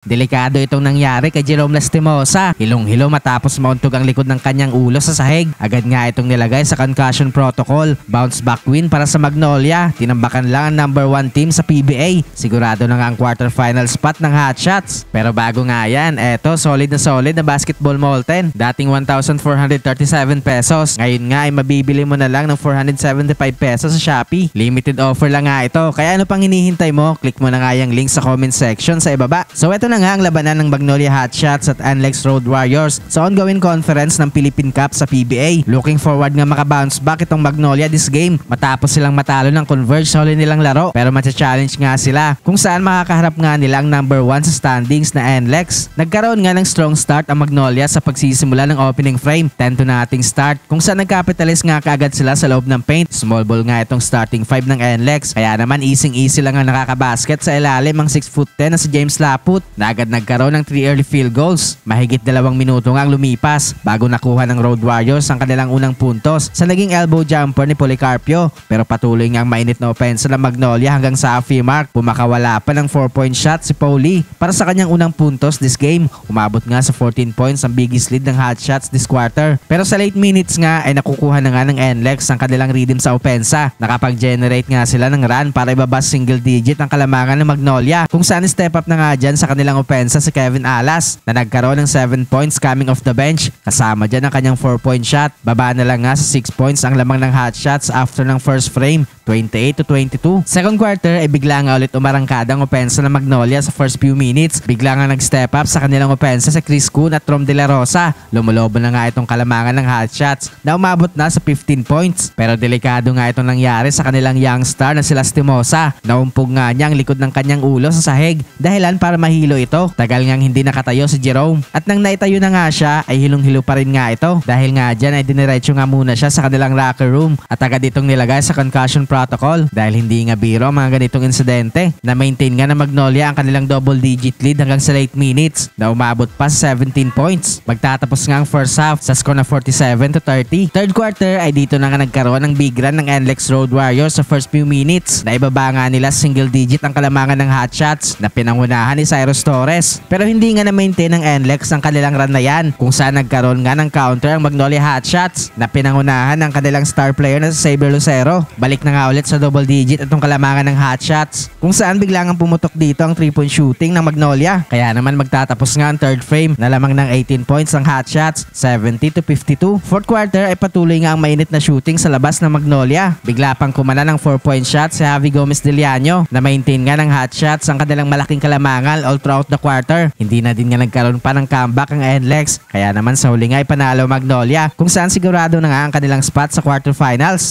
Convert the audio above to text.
Delikado itong nangyari kay Jerome Lastimosa. Hilong-hilo matapos mauntog ang likod ng kanyang ulo sa sahig. Agad nga itong nilagay sa concussion protocol. Bounce back win para sa Magnolia. Tinambakan lang ang number 1 team sa PBA. Sigurado na nga ang quarterfinal spot ng Hotshots. Pero bago nga yan, eto solid na basketball molten. Dating 1,437 pesos. Ngayon nga ay mabibili mo na lang ng 475 pesos sa Shopee. Limited offer lang nga ito. Kaya ano pang hinihintay mo? Click mo na nga yung link sa comment section sa ibaba. So eto na nga ang labanan ng Magnolia Hotshots at NLEX Road Warriors sa ongoing conference ng Philippine Cup sa PBA. Looking forward nga makabounce back itong Magnolia this game matapos silang matalo ng Converge sa huli nilang laro. Pero matcha-challenge nga sila kung saan makakaharap nga nila ang number 1 sa standings na NLEX. Nagkaroon nga ng strong start ang Magnolia sa pagsisimula ng opening frame. 10-0 start kung saan nagkapitalis nga kaagad sila sa loob ng paint. Small ball nga itong starting 5 ng NLEX. Kaya naman easy lang ang nakakabasket sa ilalim ang 6'10" na si James Laput na agad nagkaroon ng 3 early field goals. Mahigit 2 minuto nga ang lumipas bago nakuha ng Road Warriors ang kanilang unang puntos sa naging elbow jumper ni Policarpio. Pero patuloy nga ang mainit na opensa ng Magnolia hanggang sa halfway mark. Pumakawala pa ng 4-point shot si Pauli para sa kanyang unang puntos this game. Umabot nga sa 14 points ang biggest lead ng Hotshots this quarter. Pero sa late minutes nga ay nakukuha na nga ng NLEX ang kanilang rhythm sa opensa. Nakapag-generate nga sila ng run para ibaba single digit ang kalamangan ng Magnolia kung saan step up na nga dyan sa kanilang opensa si Kevin Alas na nagkaroon ng 7 points coming off the bench. Kasama dyan ang kanyang 4-point shot. Baba na lang nga sa 6 points ang lamang ng Hotshots after ng first frame. 28-22. Second quarter ay bigla nga ulit umarangkada ang opensa ng Magnolia sa first few minutes. Bigla nga nag-step up sa kanilang opensa sa Chris Kuhn at Rom De La Rosa. Lumulobo na nga itong kalamangan ng Hotshots na umabot na sa 15 points. Pero delikado nga itong nangyari sa kanilang young star na si Lastimosa. Naumpog nga niya ang likod ng kanyang ulo sa sahig dahilan para mahilo ito. Tagal ngang hindi nakatayo si Jerome. At nang naitayo na nga siya ay hilong-hilo pa rin nga ito. Dahil nga dyan ay diniretso nga muna siya sa kanilang locker room at agad itong nilagay sa concussion protocol dahil hindi nga biro ang mga ganitong insidente. Na-maintain nga ng Magnolia ang kanilang double-digit lead hanggang sa late minutes na umabot pa sa 17 points. Magtatapos nga ang first half sa score na 47-30. Third quarter ay dito na nga nagkaroon ng big run ng NLEX Road Warriors sa first few minutes na ibaba nga nila single digit ang kalamangan ng Hotshots na pinangunahan ni Cyrus Torres. Pero hindi nga na-maintain ng NLEX ang kanilang run na yan kung saan nagkaroon nga ng counter ang Magnolia Hotshots na pinangunahan ng kanilang star player na si Xavier Lucero. Balik na nga ulit sa double digit itong kalamangan ng Hotshots kung saan biglang ang pumutok dito ang 3-point shooting ng Magnolia. Kaya naman magtatapos nga ang third frame na lamang ng 18 points ng Hotshots, 70-52. Fourth quarter ay patuloy nga ang mainit na shooting sa labas ng Magnolia. Bigla pang kumana ng 4-point shot si Javi Gomez Deliano na maintain nga ng Hotshots ang kanilang malaking kalamangan all throughout the quarter. Hindi na din nga nagkaroon pa ng comeback ang NLEX. Kaya naman sa huli nga ay panalo Magnolia kung saan sigurado na nga ang kanilang spot sa quarterfinals.